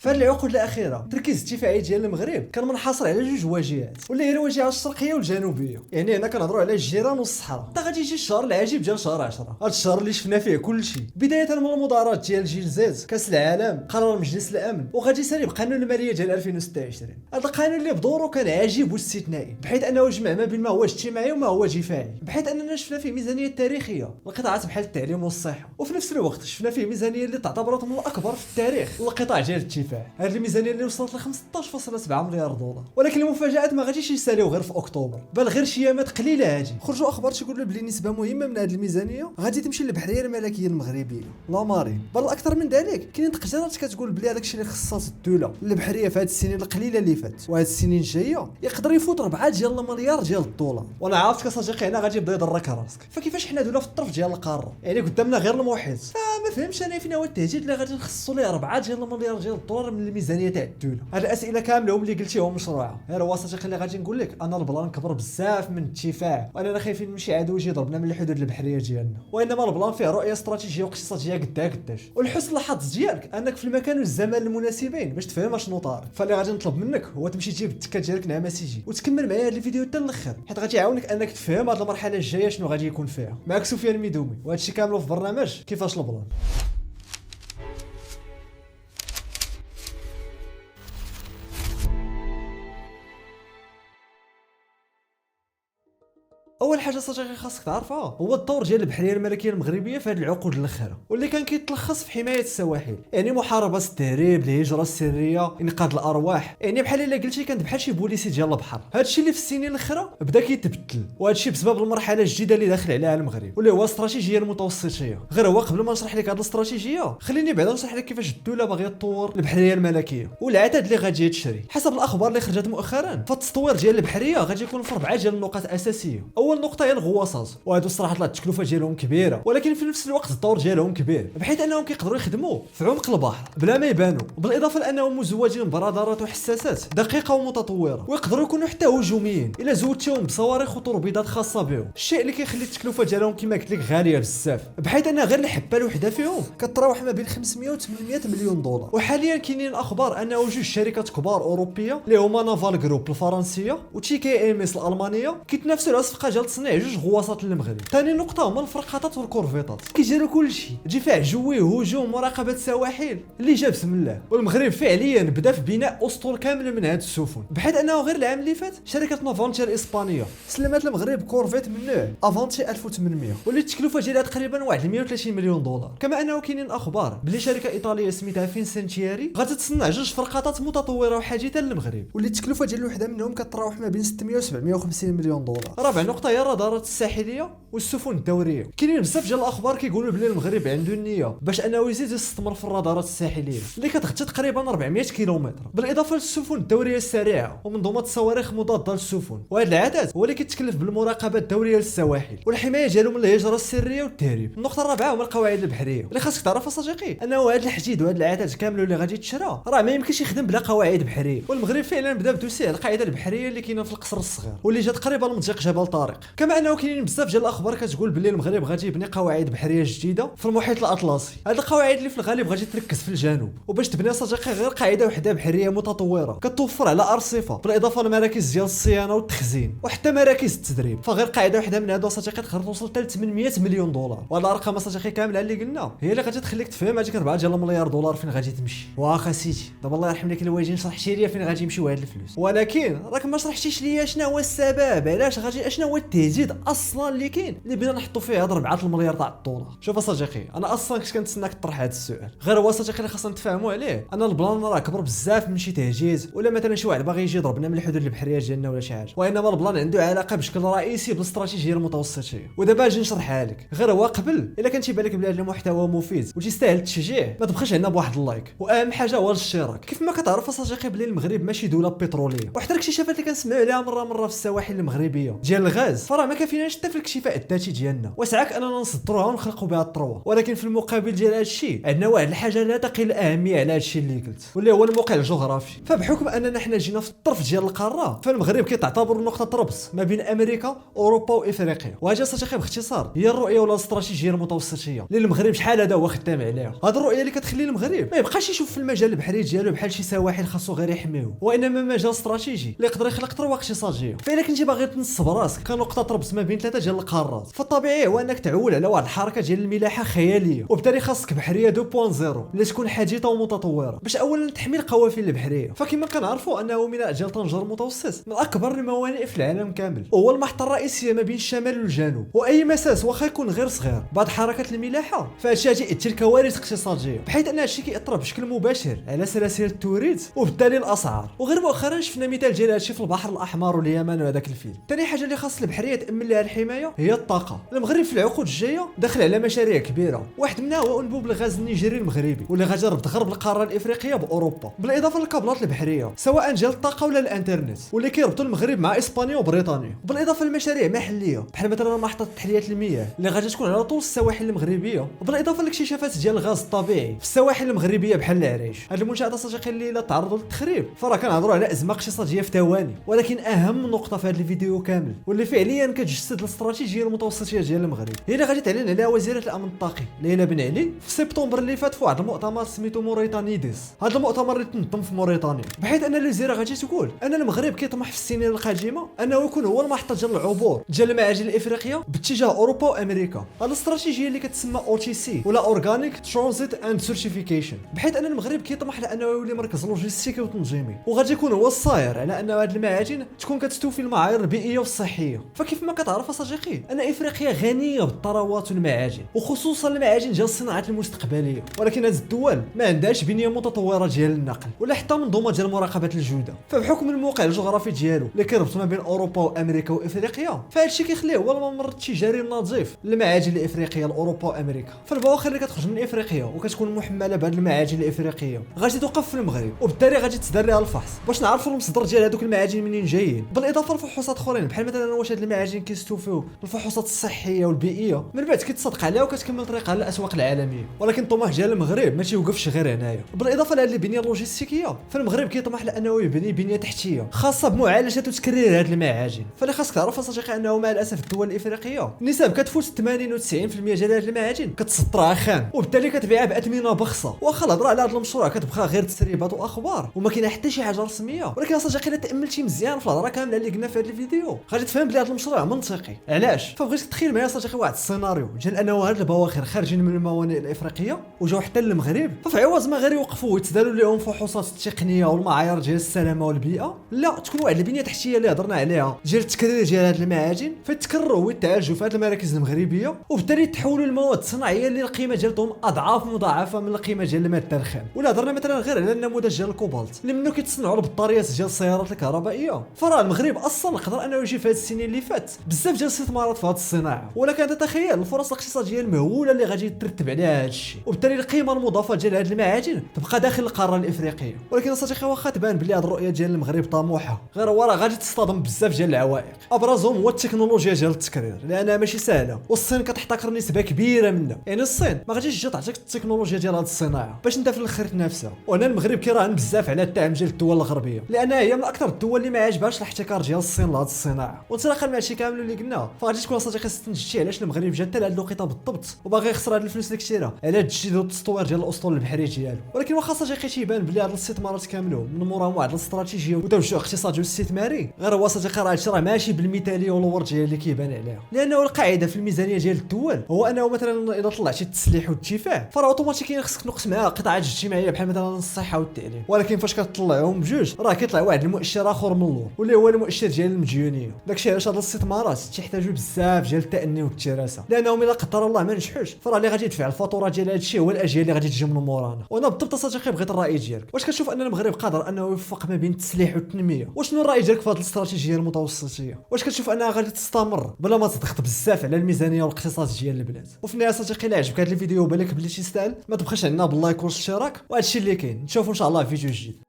في هذه العقود الاخيره التركيز الدفاعي ديال المغرب كان منحصر على جوج واجهات واللي هي الواجهه الشرقيه والجنوبيه. يعني هنا كنهضروا على الجيران والصحراء. حتى غادي يجي الشهر العجيب ديال شهر 10، هذا الشهر اللي شفنا فيه كل شيء، بدايه من المظاهرات ديال جيل زيت، كاس العالم، قرار مجلس الامن، وغادي يسالي بقانون الماليه ديال 2026. هذا القانون اللي بدوره كان عجيب واستثنائي، بحيث انه جمع ما بين ما هو اجتماعي وما هو دفاعي، بحيث اننا شفنا فيه ميزانيه تاريخيه لقطاعات بحال التعليم والصحه، وفي نفس الوقت شفنا فيه ميزانيه اللي تعتبرت من الاكبر في التاريخ للقطاع ديال الدفاع. هذه الميزانيه اللي وصلت ل 15.7 مليار دولار. ولكن المفاجات ما غاديش يساليو غير في اكتوبر، بل غير شي ايامات قليله هادي خرجوا اخبار تيقولوا بلي نسبه مهمه من هذه الميزانيه غادي تمشي للبحريه الملكيه المغربيه لا مارين. بل اكثر من ذلك كاينين تقديرات كتقول بلي هذاك الشيء اللي خصات الدوله للبحريه في هذه السنين القليله اللي فات وهذه السنين الجايه يقدر يفوت 4 ديال المليار ديال الدولار. وانا عارفك اصاحبي هنا غادي يبدا يضرك راسك، فكيفاش حنا دوله في الطرف ديال القاره، يعني قدامنا غير المحيط، فما فهمتش انا فين هو التهديد اللي غادي نخصصوا ليه 4 ديال المليار ديال الدولار من الميزانيه تاع الدوله. هاد الاسئله كامله هم اللي قلتيهم مشروعه. غير هو صاحبي اللي غادي نقول لك انا البلان كبر بزاف من الدفاع، وانا خايفين من شي عدو يجي يضربنا من الحدود البحريه ديالنا، وانما البلان فيه رؤيه استراتيجيه واقتصاديه قداش. ولحسن الحظ ديالك انك في المكان والزمان المناسبين باش تفهم شنو طاري. فاللي غادي نطلب منك هو تمشي تجيب التكه ديالك نعماسيجي وتكمل معايا هذا الفيديو حتى الاخر، حيت غادي يعاونك انك تفهم هذه المرحله الجايه شنو غادي يكون فيها. معك سفيان الميدومي، وهذا الشيء كامل في برنامج كيفاش البلان. اول حاجه صديقي خاصك تعرفها هو الدور ديال البحريه الملكيه المغربيه في هذه العقود الاخيره، واللي كان كيتلخص في حمايه السواحل، يعني محاربه التهريب، الهجره السريه، انقاذ الارواح، يعني بحال الا قلتي كانت بحال شي بوليسي ديال البحر. هذا الشيء اللي في السنين الاخيره بدا كيتبدل، وهذا الشيء بسبب المرحله الجديده اللي داخل عليها المغرب واللي هو الاستراتيجيه المتوسطيه. غير هو قبل ما نشرح لك هذه الاستراتيجيه خليني بعدا نشرح لك كيفاش الدوله باغيه تطور البحريه الملكيه والعدد اللي غادي تشري. حسب الاخبار اللي خرجت مؤخرا فالتطوير ديال البحريه غادي يكون في 4 ديال النقاط اساسيه. اول نقطه هي الغواصات، وهادو الصراحه طلعت التكلفه ديالهم كبيره، ولكن في نفس الوقت الدور ديالهم كبير بحيث انهم كيقدروا يخدموا في عمق البحر بلا ما يبانوا، بالاضافه لانهم مزودين برادارات وحساسات دقيقه ومتطوره، ويقدروا يكونوا حتى هجوميين الا زودتيهم بصواريخ وتوربيدات خاصه بهم، الشيء اللي كيخلي التكلفه ديالهم كما قلت لك غاليه بزاف، بحيث ان غير الحبه الوحده فيهم كتراوح ما بين 500 و 800 مليون دولار. وحاليا كاينين اخبار انه جوج شركات كبار اوروبيه اللي هما نافال جروب الفرنسيه و تي كي ام اس الالمانيه كيتنافسوا على صفقه ديال تصنيع جوج غواصات للمغرب. ثاني نقطه هما الفرقاطات والكورفيطات، كيديروا كلشي، دفاع جوي، هجوم، مراقبه سواحل، اللي جاب بسم الله. والمغرب فعليا بدا في بناء اسطول كامل من هاد السفن، بحيث انه غير العام اللي فات شركه نافانتي الاسبانيه سلمت المغرب كورفيت من نوع افانتي 1800 واللي التكلفه ديالها تقريبا واحد 130 مليون دولار. كما انه كاينين اخبار بلي شركه ايطاليه سميتها فينسنتياري غادي تصنع جوج فرقاطات متطوره وحديثه للمغرب، واللي التكلفه ديال الوحده منهم كتراوح ما بين 600 و 750 مليون دولار. رابع نقطه هي الرادارات الساحليه والسفن الدوريه. كاينين بزاف ديال الاخبار كيقولوا بلي المغرب عنده النيه باش انه يزيد يستثمر في الرادارات الساحليه اللي كتغطي تقريبا 400 كيلومتر، بالاضافه للسفن الدوريه السريعه ومنظومه الصواريخ مضاده للسفن. وهذا العدد هو اللي كيتكلف بالمراقبه الدوريه للسواحل والحمايه ديالهم من الهجره السريه والتهريب. النقطه الرابعه هما القواعد البحريه، اللي خاصك تعرف صديقي انه هذا الحديد وهذا العدد كامل اللي غادي تشرى راه ما يمكنش يخدم بلا قواعد بحريه. والمغرب فعلا بدا بدوسيه القاعده البحريه اللي كاينه في القصر الصغير واللي جات قريبه لمضيق جبل طارق. كما انه كاينين بزاف ديال الاخبار كتقول بلي المغرب غادي يبني قواعد بحريه جديده في المحيط الاطلسي. هذه القواعد اللي في الغالب غادي تركز في الجنوب، وباش تبني صديقي غير قاعده وحده بحريه متطوره كتوفر على ارصفه بالاضافه لمراكز ديال الصيانه والتخزين وحتى مراكز التدريب، فغير قاعده وحده من هادو صديقي تقدر توصل حتى ل 800 مليون دولار. وهاد الارقام صديقي كامله اللي قلنا هي اللي غادي تخليك تفهم هذيك 4 ديال المليار دولار فين غادي تمشي. واخا سيدي دابا الله يرحم لك الوالدين شرحتي لي فين غادي يمشيو هاد الفلوس، ولكن راك ما شرحتيش ليا شنو هو السبب علاش غادي، شنو هو التهديد اصلا اللي كاين اللي بغينا نحطوا فيه هاد 4 المليار تاع الدولار. شوف صديقي انا اصلا كنت كنتسناك تطرح هذا السؤال، غير هو صديقي اللي خاصنا نتفاهموا عليه ان البلان راه كبر بزاف من شي تهجيز ولا مثلا شي واحد باغي يجي يضربنا من الحدود البحريه ديالنا ولا شي حاجه، وانما البلان عنده علاقه بشكل رئيسي بالاستراتيجيه المتوسطيه. ودابا اجي نشرحها لك. غير هو قبل الا كان تيبان لك بلي هذا المحتوى مفيد وتيستاهل التشجيع ما تبخلش عندنا بواحد اللايك، واهم حاجه هو الاشتراك. كيف ما كتعرف صديقي بلي المغرب ماشي دوله بتروليه، وحتى الاكتشافات اللي كنسمعوا عليها مره في السواحل المغربيه ديال الغاز الغاز فراه ما كافيناش حتى في الاكتفاء الذاتي ديالنا، وسعاك اننا نصدروها ونخلقوا بها الثروه. ولكن في المقابل ديال هذا الشيء عندنا واحد الحاجه لا تقل الاهميه على هذا الشيء اللي قلت، واللي هو الموقع الجغرافي. فبحكم اننا حنا جينا في الطرف ديال القاره، فالمغرب كيتعتبر نقطه ربط ما بين امريكا اوروبا وافريقيا. وهذا صديقي باختصار هي الرؤيه ولا الاستراتيجيه المتوسطيه اللي المغرب شحال هذا هو خدام عليها. هذه الرؤيه اللي كتخلي المغرب ما يبقاش يشوف في المجال البحري ديالو بحال شي سواحل خاصو غير يحميوه، وانما مجال استراتيجي اللي يقدر يخلق ثروه اقتصاديه. فاذا كنتي باغي تنصب راسك كنقطه ربط ما بين ثلاثه ديال القارات، فالطبيعي هو انك تعول على واحد الحركه ديال الملاحه خياليه، وبالتالي خاصك بحريه 2.0 اللي تكون حديثه ومتطوره باش اولا تحمي القوافل البحريه. فكما كنعرفوا انه ميناء ديال طنجة المتوسط من اكبر الموانئ في العالم كامل، وهو المحطه الرئيسيه ما بين الشمال والجنوب، واي مساس واخا يكون غير صغير بعد حركه الملاحه فهادشي غادي يأثر كوارث اقتصاديه، بحيث ان هادشي كيأثر بشكل مباشر على سلاسل التوريد وبالتالي الاسعار. وغير مؤخرا شفنا مثال ديال هادشي في البحر الاحمر واليمن وهذاك الفيل. ثاني حاجه اللي خاص البحريه تامن لها الحمايه هي الطاقه. المغرب في العقود الجايه داخل على مشاريع كبيره، واحد منها هو انبوب الغاز النيجيري المغربي واللي غادي يربط غرب القاره الافريقيه باوروبا، بالاضافه للكابلات البحريه سواء ديال الطاقه ولا الانترنت واللي كيربطوا المغرب مع اسبانيا وبريطانيا، بالاضافه لمشاريع محليه بحال مثلا محطه تحليه المياه اللي غادي تكون على طول السواحل المغربيه، وبالاضافه لاكتشافات ديال الغاز الطبيعي في السواحل المغربيه بحال العريش. هذه المنشات صديقي اللي لا تعرضوا للتخريب فراه كنهضروا على ازمه اقتصاديه في ثواني، ولكن اهم نقطه في هذا الفيديو كامل واللي فعليا كتجسد الاستراتيجيه المتوسطيه ديال المغرب هي اللي غادي تعلن عليها وزيره الامن الطاقي ليلى بن علي في سبتمبر اللي فات في واحد المؤتمر سميتو موريتانيديس. هذا المؤتمر اللي تنظم في موريتانيا، بحيث ان الوزيره غادي تقول ان المغرب كيطمح في السنين القادمه انه يكون هو المحطه ديال العبور ديال المعادن الافريقيه باتجاه اوروبا وامريكا. هذه الاستراتيجيه اللي كتسمى او تي سي ولا اورغانيك ترانزيت اند سيرتيفيكيشن، بحيث ان المغرب كيطمح لانه يولي مركز لوجستيكي وتنظيمي، وغادي يكون هو الصاير على ان هذه المعادن تكون كتستوفي المعايير البيئيه والصحيه. فكيف ما كتعرف صديقي ان افريقيا غنيه بالثروات والمعادن، وخصوصا المعادن ديال الصناعات المستقبليه، ولكن هذه الدول ما عندهاش بنيه متطوره ديال النقل ولا حتى منظومه ديال مراقبه الجوده. فبحكم الموقع الجغرافي ديالو اللي كيربط ما بين اوروبا وامريكا وافريقيا، فهذا الشيء كيخليه هو الممر التجاري النظيف للمعادن الافريقيه لاوروبا وامريكا. فالبواخر اللي كتخرج من افريقيا وكتكون محمله بهذه المعادن الافريقيه غادي توقف في المغرب، وبالتالي غادي تدار لها الفحص باش نعرفوا المصدر ديال هذوك المعادن منين جايين، بالاضافه لفحوصات اخرين بحال مثلا واش هذه المعادن كيستوفيو الفحوصات الصحيه والبيئيه، من بعد كيتصدق عليها وكتكمل طريقها للاسواق العالميه. ولكن الطموح ديال المغرب ما تيوقفش غير هنايا، بالاضافه لهذه البنيه اللوجستيكيه فالمغرب كيطمح لانه يبني بنيه تحتيه خاصه بمعالجه وتكرير هذه المعادن. فاللي خاصك تعرف صديقي انه مع الاسف الدول الافريقيه النسب كتفوت 80 و 90% ديال هذه المعادن كتصدرها خام، وبالتالي كتبيعها باثمنه بخسه. واخا الهضره على هذا المشروع كتبقى غير تسريبات واخبار وما كاينه حتى شي حاجه رسميه، ولكن صديقي الا تاملتي مزيان في الهضره كامله اللي قلنا في هذا الفيديو غادي تفهم بلي هذا المشروع منطقي. علاش؟ فبغيتك تخيل معايا صديقي واحد السيناريو ديال انه هاد البواخر خارجين من الموانئ الافريقيه وجاو حتى للمغرب، ففي عوض ما غير يوقفوا ويتداروا لهم فحوصات التقنيه والمعايير ديال السلامه والبيئه، لا تكون واحد البنيه تحتيه اللي هضرنا عليها ديال التكرير ديال هاد المعادن فتكرروا ويتعالجوا في هاد المراكز المغربيه، وبالتالي تحولوا لمواد صناعيه اللي القيمه ديالهم اضعاف مضاعفه من القيمه ديال الماده الخام. ولا هضرنا مثلا غير على النموذج ديال الكوبالت اللي منه كيتصنعوا البطاريات ديال السيارات الكهربائيه، فراه المغرب اصلا قدر انه يجي في هاد السنين اللي فات بزاف ديال الاستثمارات في هاد الصناعه، ولكن تتخيل الفرص الاقتصاديه المهوله اللي غادي يترتب عليها هاد الشيء، وبالتالي القيمه المضافه ديال هاد المعادن تبقى داخل القاره الافريقيه. ولكن صديقي واخا تبان بلي هاد الرؤيه ديال المغرب طموحه، غير هو راه غادي تصطدم بزاف ديال العوائق، ابرزهم هو التكنولوجيا ديال التكرير لانها ماشي سهله، والصين كتحتكر نسبه كبيره منها. يعني الصين ما غاديش تجي تعطيك التكنولوجيا ديال هاد الصناعه باش انت في الاخر تنافسها. وهنا المغرب كيراهن بزاف على الدعم ديال الدول الغربيه لانها هي من اكثر الدول اللي ما عاجبهاش الاحتكار ديال الصين لهاد الصناعه. وانطلاقا من هادشي كامل اللي قلنا فغادي تكون صديقي استنتجتي علاش المغرب جا حتى لهاد الوقيته بالضبط وباغي يخسر هاد الفلوس اللي كثيره على التجديد والتطوير ديال الاسطول البحري ديالو. ولكن واخا صديقي تيبان بلي هاد الاستثمارات كاملهم من موراهم واحد الاستراتيجيه وتوجه اقتصادي واستثماري، غير هو صديقي راه هادشي راه ماشي بالمثاليه والورد ديال اللي كيبان عليها، لانه القاعده في الميزانيه ديال الدول هو انه مثلا اذا طلعتي التسليح والدفاع فراه اوتوماتيكيا خصك تنقص معاه قطاعات اجتماعيه بحال مثلا الصحه والتعليم، ولكن فاش كتطلعهم بجوج راه كيطلع واحد المؤشر اخر من اللور واللي هو المؤشر ديال المديونيه. داكشي علاش هاد الاستثمارات تحتاجوا بزاف ديال التأني والتراسه، لانهم الا قدر الله ما نجحوش فراه اللي غادي يدفع الفاتوره ديال هادشي هو الاجيال اللي غادي تجي من مورانا. وانا بالضبط صديقي بغيت الراي ديالك، واش كتشوف ان المغرب قادر انه يوفق ما بين التسليح والتنميه؟ وشنو الراي ديالك في هذه الاستراتيجيه المتوسطيه؟ واش كتشوف انها غادي تستمر بلا ما تضغط بزاف على الميزانيه والاقتصاد ديال البلاد؟ وفي النهايه صديقي الا عجبك هذا الفيديو وبالك بلي تيستاهل ما تبخلش عندنا باللايك والاشتراك، وهذا الشيء اللي كاين. نشوفوا ان شاء الله في فيديو جديد.